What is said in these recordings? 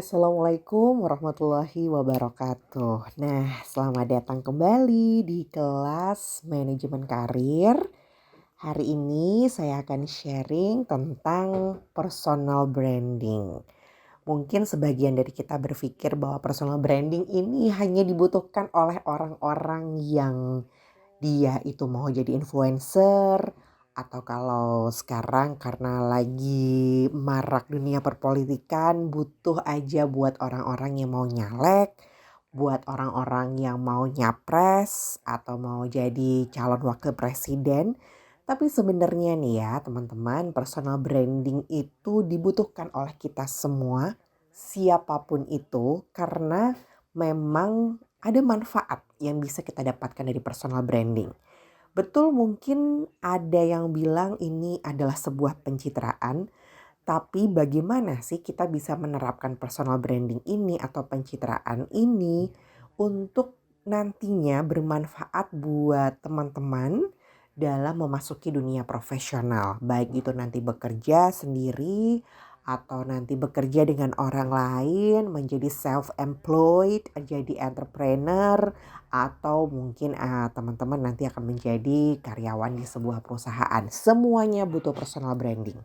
Assalamualaikum warahmatullahi wabarakatuh. Nah, selamat datang kembali di kelas manajemen karir. Hari ini saya akan sharing tentang personal branding. Mungkin sebagian dari kita berpikir bahwa personal branding ini hanya dibutuhkan oleh orang-orang yang dia itu mau jadi influencer, atau kalau sekarang karena lagi marak dunia perpolitikan butuh aja buat orang-orang yang mau nyalek, buat orang-orang yang mau nyapres atau mau jadi calon wakil presiden. Tapi sebenarnya nih ya teman-teman, personal branding itu dibutuhkan oleh kita semua, siapapun itu, karena memang ada manfaat yang bisa kita dapatkan dari personal branding. Betul, mungkin ada yang bilang ini adalah sebuah pencitraan, tapi bagaimana sih kita bisa menerapkan personal branding ini atau pencitraan ini untuk nantinya bermanfaat buat teman-teman dalam memasuki dunia profesional. Baik itu nanti bekerja sendiri atau nanti bekerja dengan orang lain, menjadi self-employed, jadi entrepreneur, atau mungkin teman-teman nanti akan menjadi karyawan di sebuah perusahaan. Semuanya butuh personal branding.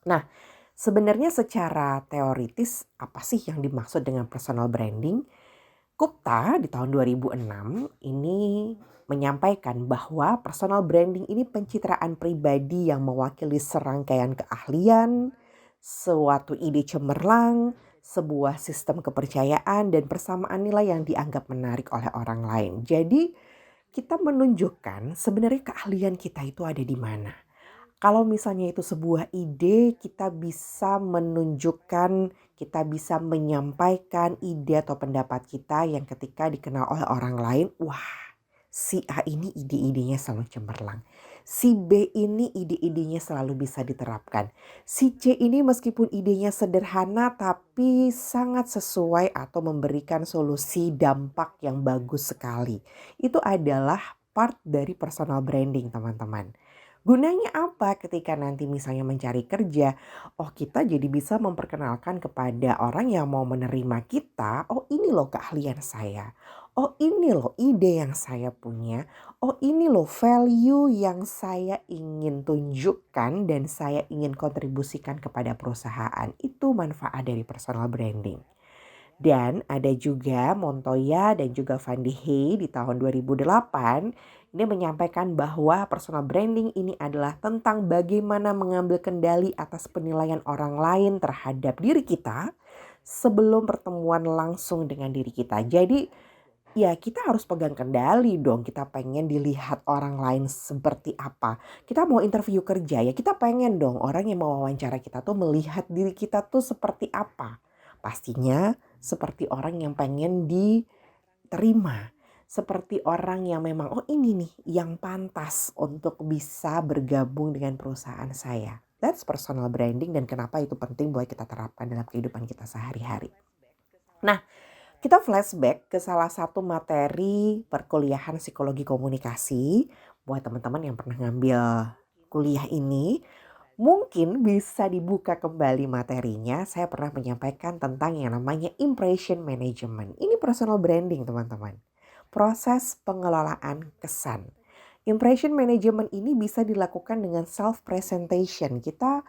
Nah, sebenarnya secara teoritis apa sih yang dimaksud dengan personal branding? Gupta di tahun 2006 ini menyampaikan bahwa personal branding ini pencitraan pribadi yang mewakili serangkaian keahlian, suatu ide cemerlang, sebuah sistem kepercayaan dan persamaan nilai yang dianggap menarik oleh orang lain. Jadi kita menunjukkan sebenarnya keahlian kita itu ada di mana. Kalau misalnya itu sebuah ide, kita bisa menunjukkan, kita bisa menyampaikan ide atau pendapat kita yang ketika dikenal oleh orang lain, wah, si A ini ide-idenya selalu cemerlang. Si B ini ide-idenya selalu bisa diterapkan. Si C ini meskipun idenya sederhana tapi sangat sesuai atau memberikan solusi dampak yang bagus sekali. Itu adalah part dari personal branding, teman-teman. Gunanya apa ketika nanti misalnya mencari kerja? Oh, kita jadi bisa memperkenalkan kepada orang yang mau menerima kita, oh ini loh keahlian saya. Oh ini loh ide yang saya punya. Oh ini loh value yang saya ingin tunjukkan dan saya ingin kontribusikan kepada perusahaan. Itu manfaat dari personal branding. Dan ada juga Montoya dan juga Van de Hey di tahun 2008 ini menyampaikan bahwa personal branding ini adalah tentang bagaimana mengambil kendali atas penilaian orang lain terhadap diri kita sebelum pertemuan langsung dengan diri kita. Jadi ya kita harus pegang kendali dong, kita pengen dilihat orang lain seperti apa. Kita mau interview kerja ya kita pengen dong orang yang mau wawancara kita tuh melihat diri kita tuh seperti apa. Pastinya seperti orang yang pengen diterima. Seperti orang yang memang oh ini nih yang pantas untuk bisa bergabung dengan perusahaan saya. That's personal branding dan kenapa itu penting buat kita terapkan dalam kehidupan kita sehari-hari. Nah, kita flashback ke salah satu materi perkuliahan psikologi komunikasi. Buat teman-teman yang pernah ngambil kuliah ini, mungkin bisa dibuka kembali materinya. Saya pernah menyampaikan tentang yang namanya impression management. Ini personal branding, teman-teman. Proses pengelolaan kesan. Impression management ini bisa dilakukan dengan self presentation. Kita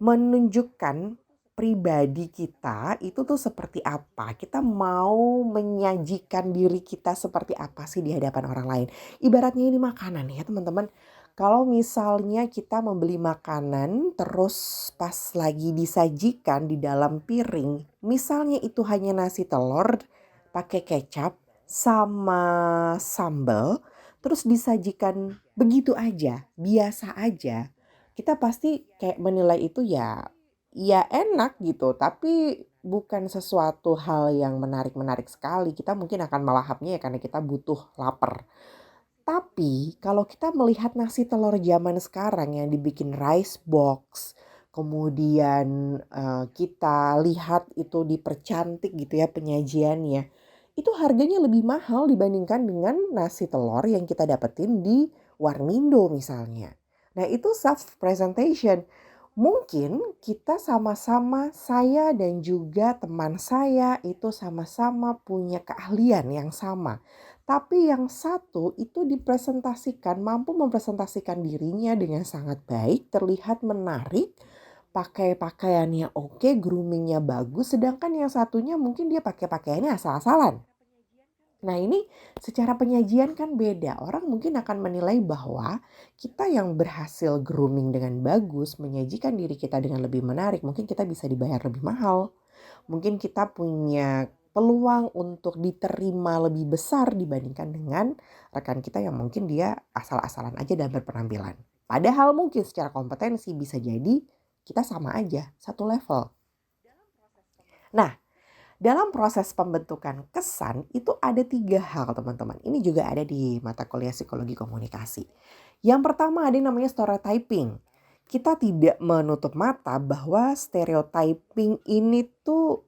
menunjukkan pribadi kita itu tuh seperti apa. Kita mau menyajikan diri kita seperti apa sih di hadapan orang lain. Ibaratnya ini makanan ya teman-teman. Kalau misalnya kita membeli makanan terus pas lagi disajikan di dalam piring, misalnya itu hanya nasi telur pakai kecap sama sambal, terus disajikan begitu aja, biasa aja. Kita pasti kayak menilai itu ya enak gitu, tapi bukan sesuatu hal yang menarik-menarik sekali. Kita mungkin akan melahapnya ya karena kita butuh lapar. Tapi kalau kita melihat nasi telur zaman sekarang yang dibikin rice box, kemudian kita lihat itu dipercantik gitu ya penyajiannya, itu harganya lebih mahal dibandingkan dengan nasi telur yang kita dapetin di Warmindo misalnya. Nah itu self presentation. Mungkin kita sama-sama, saya dan juga teman saya itu sama-sama punya keahlian yang sama. Tapi yang satu itu dipresentasikan, mampu mempresentasikan dirinya dengan sangat baik, terlihat menarik, pakai pakaiannya oke, groomingnya bagus, sedangkan yang satunya mungkin dia pakai pakaiannya asal-asalan. Nah ini secara penyajian kan beda. Orang mungkin akan menilai bahwa kita yang berhasil grooming dengan bagus, menyajikan diri kita dengan lebih menarik, mungkin kita bisa dibayar lebih mahal. Mungkin kita punya peluang untuk diterima lebih besar dibandingkan dengan rekan kita yang mungkin dia asal-asalan aja dan berpenampilan. Padahal mungkin secara kompetensi bisa jadi kita sama aja, satu level. Nah, dalam proses pembentukan kesan itu ada 3 hal teman-teman. Ini juga ada di mata kuliah psikologi komunikasi. Yang pertama ada yang namanya stereotyping. Kita tidak menutup mata bahwa stereotyping ini tuh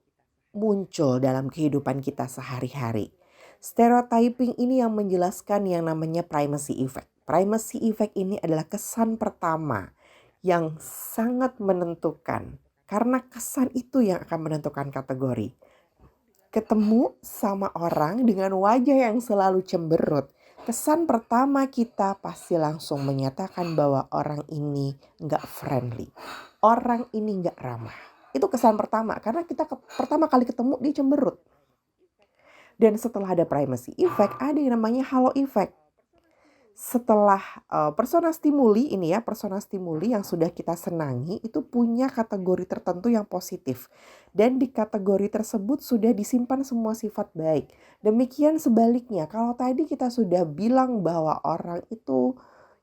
muncul dalam kehidupan kita sehari-hari. Stereotyping ini yang menjelaskan yang namanya primacy effect. Primacy effect ini adalah kesan pertama yang sangat menentukan. Karena kesan itu yang akan menentukan kategori. Ketemu sama orang dengan wajah yang selalu cemberut, kesan pertama kita pasti langsung menyatakan bahwa orang ini nggak friendly. Orang ini nggak ramah. Itu kesan pertama karena kita pertama kali ketemu dia cemberut. Dan setelah ada primacy effect ada yang namanya halo effect. Setelah persona stimuli ini ya, persona stimuli yang sudah kita senangi itu punya kategori tertentu yang positif. Dan di kategori tersebut sudah disimpan semua sifat baik. Demikian sebaliknya, kalau tadi kita sudah bilang bahwa orang itu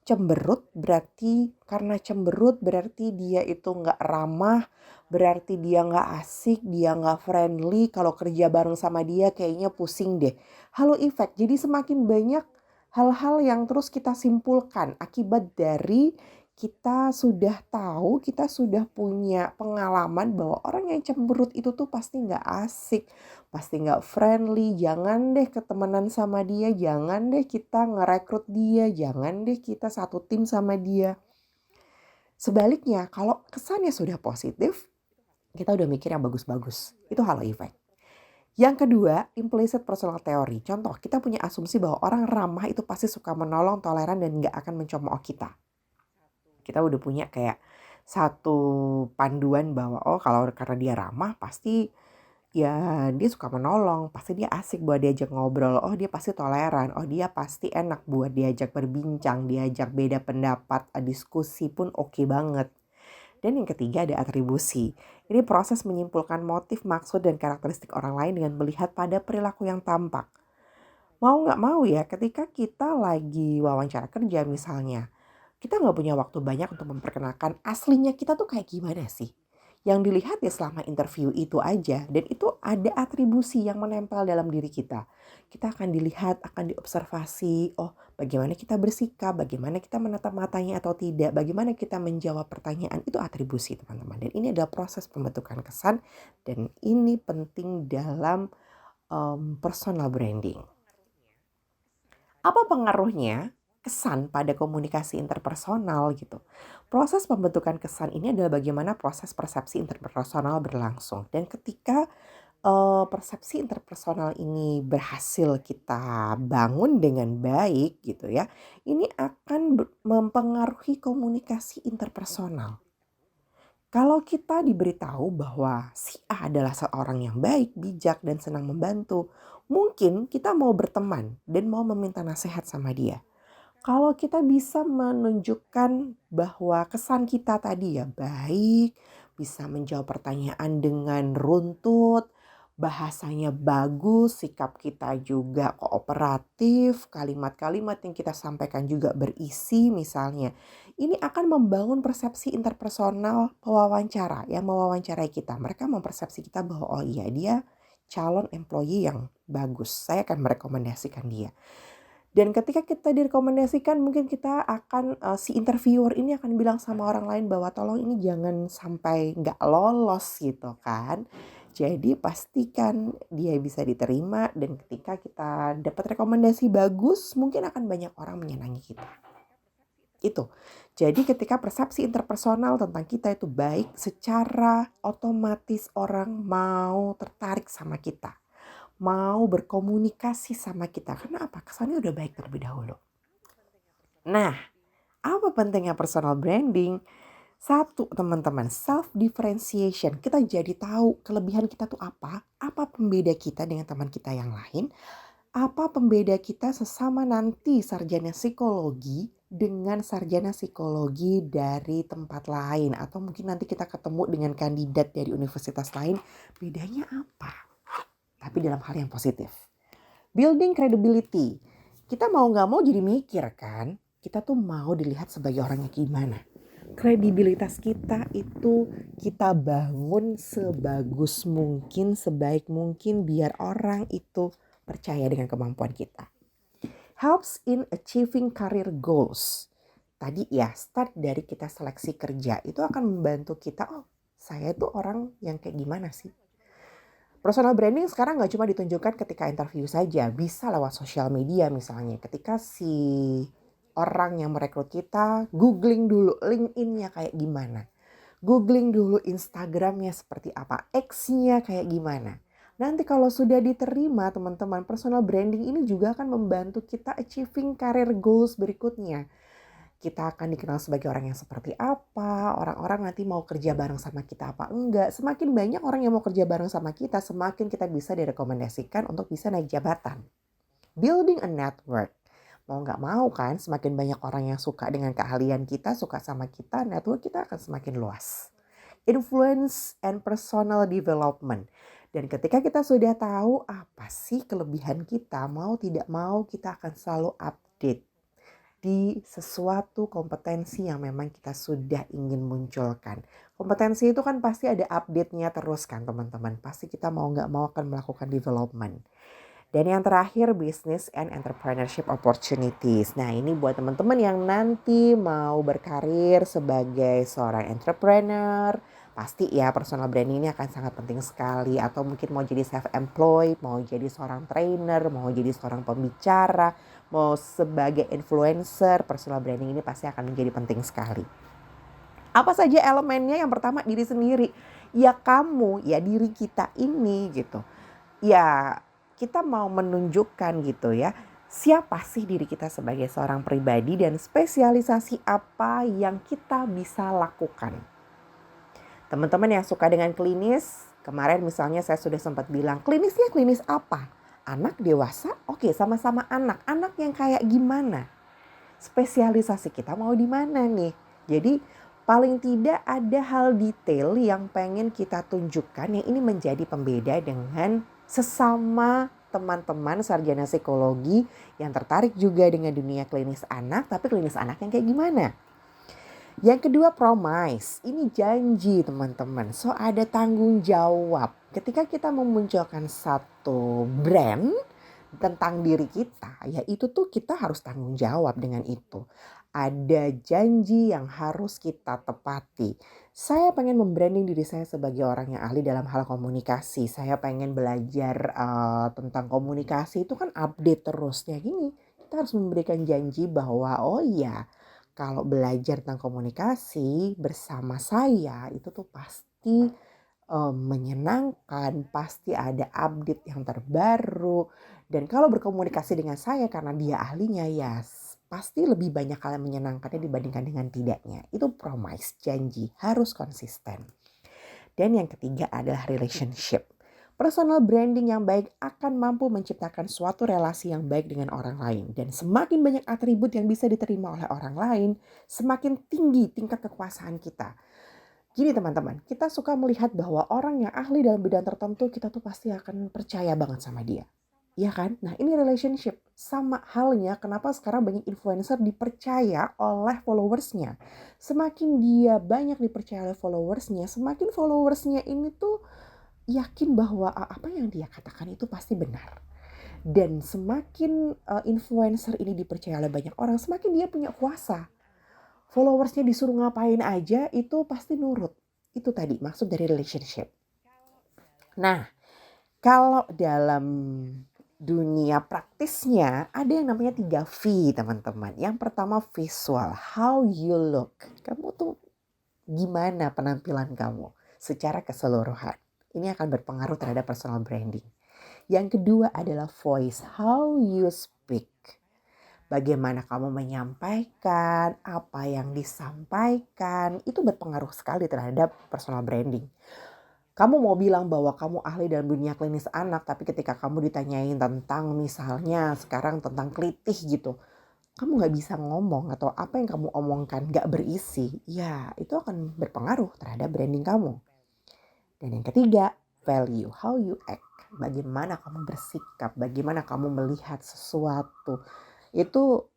cemberut, berarti karena cemberut berarti dia itu nggak ramah, berarti dia nggak asik, dia nggak friendly, kalau kerja bareng sama dia kayaknya pusing deh. Halo effect, jadi semakin banyak hal-hal yang terus kita simpulkan akibat dari kita sudah tahu, kita sudah punya pengalaman bahwa orang yang cemberut itu tuh pasti nggak asik, pasti nggak friendly, jangan deh ketemenan sama dia, jangan deh kita ngerekrut dia, jangan deh kita satu tim sama dia. Sebaliknya, kalau kesannya sudah positif, kita udah mikir yang bagus-bagus. Itu halo effect. Yang kedua, implicit personal theory. Contoh, kita punya asumsi bahwa orang ramah itu pasti suka menolong, toleran, dan gak akan mencemooh kita. Kita udah punya kayak satu panduan bahwa oh kalau karena dia ramah pasti ya dia suka menolong, pasti dia asik buat diajak ngobrol, oh dia pasti toleran, oh dia pasti enak buat diajak berbincang, diajak beda pendapat, diskusi pun oke banget. Dan yang ketiga ada atribusi. Ini proses menyimpulkan motif, maksud, dan karakteristik orang lain dengan melihat pada perilaku yang tampak. Mau nggak mau ya ketika kita lagi wawancara kerja misalnya, kita nggak punya waktu banyak untuk memperkenalkan aslinya kita tuh kayak gimana sih. Yang dilihat ya selama interview itu aja dan itu ada atribusi yang menempel dalam diri kita. Kita akan dilihat, akan diobservasi, oh bagaimana kita bersikap, bagaimana kita menatap matanya atau tidak, bagaimana kita menjawab pertanyaan, itu atribusi teman-teman. Dan ini adalah proses pembentukan kesan dan ini penting dalam personal branding. Apa pengaruhnya kesan pada komunikasi interpersonal gitu? Proses pembentukan kesan ini adalah bagaimana proses persepsi interpersonal berlangsung. Dan ketika persepsi interpersonal ini berhasil kita bangun dengan baik gitu ya, ini akan mempengaruhi komunikasi interpersonal. Kalau kita diberitahu bahwa si A adalah seorang yang baik, bijak, dan senang membantu, mungkin kita mau berteman dan mau meminta nasihat sama dia. Kalau kita bisa menunjukkan bahwa kesan kita tadi ya baik, bisa menjawab pertanyaan dengan runtut, bahasanya bagus, sikap kita juga kooperatif, kalimat-kalimat yang kita sampaikan juga berisi misalnya. Ini akan membangun persepsi interpersonal pewawancara yang mewawancarai kita. Mereka mempersepsi kita bahwa oh iya dia calon employee yang bagus, saya akan merekomendasikan dia. Dan ketika kita direkomendasikan mungkin kita akan si interviewer ini akan bilang sama orang lain bahwa tolong ini jangan sampai nggak lolos gitu kan. Jadi pastikan dia bisa diterima dan ketika kita dapat rekomendasi bagus mungkin akan banyak orang menyenangi kita. Itu. Jadi ketika persepsi interpersonal tentang kita itu baik, secara otomatis orang mau tertarik sama kita. Mau berkomunikasi sama kita. Karena apa? Kesannya udah baik terlebih dahulu. Nah, apa pentingnya personal branding? Satu, teman-teman, self differentiation. Kita jadi tahu kelebihan kita tuh apa pembeda kita dengan teman kita yang lain, apa pembeda kita sesama nanti sarjana psikologi dengan sarjana psikologi dari tempat lain, atau mungkin nanti kita ketemu dengan kandidat dari universitas lain, bedanya apa? Tapi dalam hal yang positif. Building credibility. Kita mau gak mau jadi mikir kan, kita tuh mau dilihat sebagai orang yang gimana. Kredibilitas kita itu kita bangun sebagus mungkin, sebaik mungkin biar orang itu percaya dengan kemampuan kita. Helps in achieving career goals. Tadi ya, start dari kita seleksi kerja itu akan membantu kita, oh saya itu orang yang kayak gimana sih. Personal branding sekarang gak cuma ditunjukkan ketika interview saja, bisa lewat sosial media misalnya. Ketika si orang yang merekrut kita, googling dulu LinkedIn-nya kayak gimana. Googling dulu Instagram-nya seperti apa, X-nya kayak gimana. Nanti kalau sudah diterima teman-teman, personal branding ini juga akan membantu kita achieving career goals berikutnya. Kita akan dikenal sebagai orang yang seperti apa, orang-orang nanti mau kerja bareng sama kita apa enggak. Semakin banyak orang yang mau kerja bareng sama kita, semakin kita bisa direkomendasikan untuk bisa naik jabatan. Building a network. Mau nggak mau kan, semakin banyak orang yang suka dengan keahlian kita, suka sama kita, network kita akan semakin luas. Influence and personal development. Dan ketika kita sudah tahu apa sih kelebihan kita, mau tidak mau kita akan selalu update di sesuatu kompetensi yang memang kita sudah ingin munculkan. Kompetensi itu kan pasti ada update-nya terus kan teman-teman. Pasti kita mau nggak mau akan melakukan development. Dan yang terakhir, business and entrepreneurship opportunities. Nah ini buat teman-teman yang nanti mau berkarir sebagai seorang entrepreneur. Pasti ya personal branding ini akan sangat penting sekali. Atau mungkin mau jadi self-employed, mau jadi seorang trainer, mau jadi seorang pembicara, mau sebagai influencer, personal branding ini pasti akan menjadi penting sekali. Apa saja elemennya? Yang pertama diri sendiri. Ya kamu, ya diri kita ini gitu. Ya kita mau menunjukkan gitu ya, siapa sih diri kita sebagai seorang pribadi dan spesialisasi apa yang kita bisa lakukan. Teman-teman yang suka dengan klinis, kemarin misalnya saya sudah sempat bilang, klinisnya klinis apa? Anak, dewasa? Oke, sama-sama anak. Anak yang kayak gimana? Spesialisasi kita mau di mana nih? Jadi paling tidak ada hal detail yang pengen kita tunjukkan yang ini menjadi pembeda dengan sesama teman-teman sarjana psikologi yang tertarik juga dengan dunia klinis anak, tapi klinis anak yang kayak gimana? Yang kedua, promise. Ini janji teman-teman. So ada tanggung jawab. Ketika kita memunculkan satu brand tentang diri kita, ya itu tuh kita harus tanggung jawab dengan itu. Ada janji yang harus kita tepati. Saya pengen membranding diri saya sebagai orang yang ahli dalam hal komunikasi. Saya pengen belajar tentang komunikasi, itu kan update terus. Ya gini, kita harus memberikan janji bahwa oh iya, kalau belajar tentang komunikasi bersama saya itu tuh pasti menyenangkan, pasti ada update yang terbaru. Dan kalau berkomunikasi dengan saya karena dia ahlinya ya pasti lebih banyak hal yang menyenangkannya dibandingkan dengan tidaknya. Itu promise, janji, harus konsisten. Dan yang ketiga adalah relationship. Personal branding yang baik akan mampu menciptakan suatu relasi yang baik dengan orang lain. Dan semakin banyak atribut yang bisa diterima oleh orang lain, semakin tinggi tingkat kekuasaan kita. Gini teman-teman, kita suka melihat bahwa orang yang ahli dalam bidang tertentu kita tuh pasti akan percaya banget sama dia. Iya kan? Nah ini relationship. Sama halnya kenapa sekarang banyak influencer dipercaya oleh followersnya. Semakin dia banyak dipercaya oleh followersnya, semakin followersnya ini tuh yakin bahwa apa yang dia katakan itu pasti benar. Dan semakin influencer ini dipercaya oleh banyak orang, semakin dia punya kuasa. Followersnya disuruh ngapain aja itu pasti nurut. Itu tadi maksud dari relationship. Nah, kalau dalam dunia praktisnya ada yang namanya 3V teman-teman. Yang pertama visual, how you look. Kamu tuh gimana penampilan kamu secara keseluruhan. Ini akan berpengaruh terhadap personal branding. Yang kedua adalah voice, how you speak. Bagaimana kamu menyampaikan, apa yang disampaikan, itu berpengaruh sekali terhadap personal branding. Kamu mau bilang bahwa kamu ahli dalam dunia klinis anak, tapi ketika kamu ditanyain tentang misalnya sekarang tentang kelitih gitu, kamu nggak bisa ngomong atau apa yang kamu omongkan nggak berisi, ya itu akan berpengaruh terhadap branding kamu. Dan yang ketiga, value, how you act. Bagaimana kamu bersikap, bagaimana kamu melihat sesuatu. Itu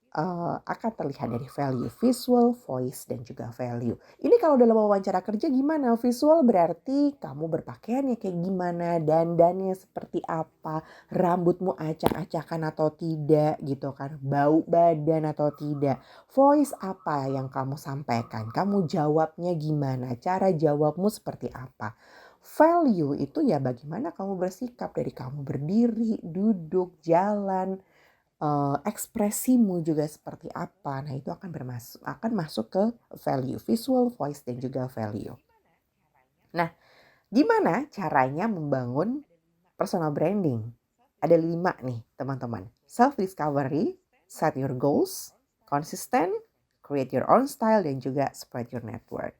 akan terlihat dari value, visual, voice, dan juga value. Ini kalau dalam wawancara kerja gimana? Visual berarti kamu berpakaiannya kayak gimana, dandannya seperti apa, rambutmu acak-acakan atau tidak gitu kan, bau badan atau tidak. Voice apa yang kamu sampaikan, kamu jawabnya gimana, cara jawabmu seperti apa. Value itu ya bagaimana kamu bersikap dari kamu berdiri, duduk, jalan, ekspresimu juga seperti apa. Nah, itu akan masuk ke value, visual, voice, dan juga value. Nah, gimana caranya membangun personal branding? Ada 5 nih, teman-teman. Self-discovery, set your goals, consistent, create your own style, dan juga spread your network.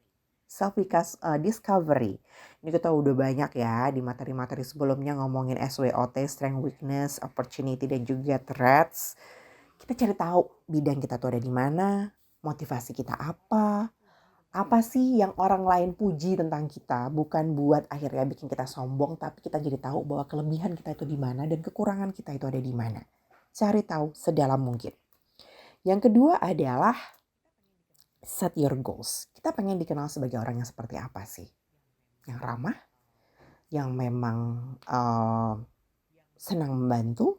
Self-discovery. Ini kita udah banyak ya di materi-materi sebelumnya ngomongin SWOT, strength, weakness, opportunity, dan juga threats. Kita cari tahu bidang kita tuh ada di mana, motivasi kita apa sih yang orang lain puji tentang kita, bukan buat akhirnya bikin kita sombong, tapi kita jadi tahu bahwa kelebihan kita itu di mana dan kekurangan kita itu ada di mana. Cari tahu sedalam mungkin. Yang kedua adalah set your goals. Kita pengen dikenal sebagai orang yang seperti apa sih? Yang ramah, yang memang senang membantu,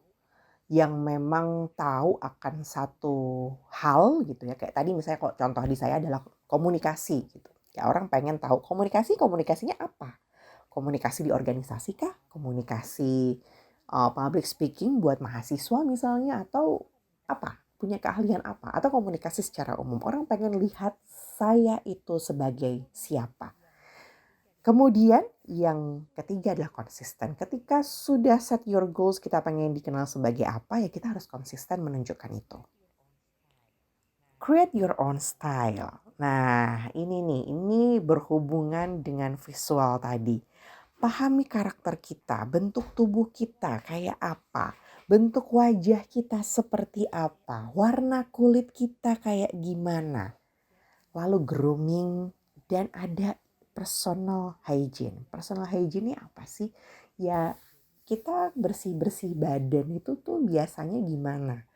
yang memang tahu akan satu hal gitu ya. Kayak tadi misalnya kok contoh di saya adalah komunikasi gitu. Ya orang pengen tahu komunikasinya apa? Komunikasi di organisasi kah? Komunikasi public speaking buat mahasiswa misalnya atau apa? Punya keahlian apa? Atau komunikasi secara umum. Orang pengen lihat saya itu sebagai siapa. Kemudian yang ketiga adalah konsisten. Ketika sudah set your goals, kita pengen dikenal sebagai apa, ya kita harus konsisten menunjukkan itu. Create your own style. Nah, ini berhubungan dengan visual tadi. Pahami karakter kita, bentuk tubuh kita kayak apa, bentuk wajah kita seperti apa, warna kulit kita kayak gimana. Lalu grooming dan ada personal hygiene. Personal hygiene ini apa sih? Ya kita bersih-bersih badan itu tuh biasanya gimana?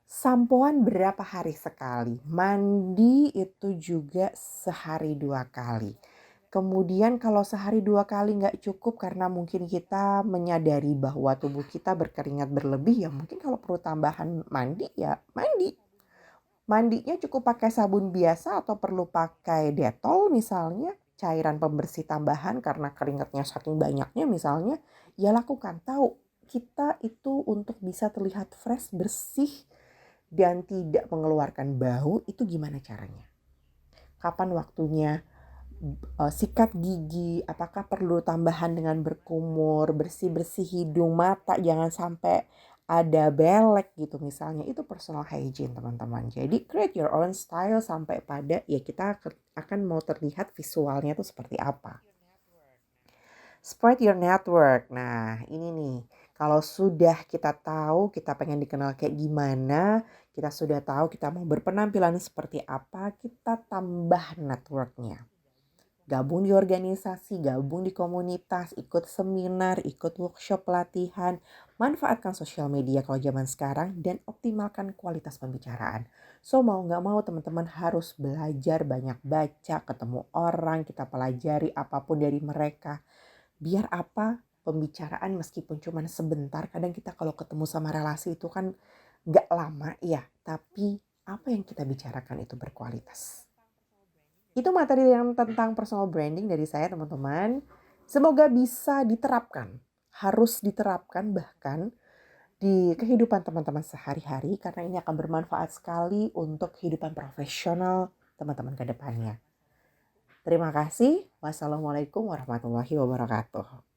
Sampoan berapa hari sekali? Mandi itu juga sehari 2 kali. Kemudian kalau sehari 2 kali nggak cukup karena mungkin kita menyadari bahwa tubuh kita berkeringat berlebih, ya mungkin kalau perlu tambahan mandi ya mandi. Mandinya cukup pakai sabun biasa atau perlu pakai Dettol misalnya, cairan pembersih tambahan karena keringatnya saking banyaknya misalnya, ya lakukan. Tahu kita itu untuk bisa terlihat fresh, bersih, dan tidak mengeluarkan bau itu gimana caranya? Kapan waktunya sikat gigi, apakah perlu tambahan dengan berkumur, bersih-bersih hidung, mata, jangan sampai ada belek gitu misalnya. Itu personal hygiene teman-teman. Jadi create your own style sampai pada ya kita akan mau terlihat visualnya tuh seperti apa. Spread your network. Nah ini nih, kalau sudah kita tahu kita pengen dikenal kayak gimana, kita sudah tahu kita mau berpenampilan seperti apa, kita tambah networknya. Gabung di organisasi, gabung di komunitas, ikut seminar, ikut workshop pelatihan, manfaatkan sosial media kalau zaman sekarang, dan optimalkan kualitas pembicaraan. So mau gak mau teman-teman harus belajar banyak baca, ketemu orang, kita pelajari apapun dari mereka. Biar apa? Pembicaraan meskipun cuma sebentar, kadang kita kalau ketemu sama relasi itu kan gak lama ya, tapi apa yang kita bicarakan itu berkualitas. Itu materi yang tentang personal branding dari saya teman-teman. Semoga bisa diterapkan. Harus diterapkan bahkan di kehidupan teman-teman sehari-hari karena ini akan bermanfaat sekali untuk kehidupan profesional teman-teman ke depannya. Terima kasih. Wassalamualaikum warahmatullahi wabarakatuh.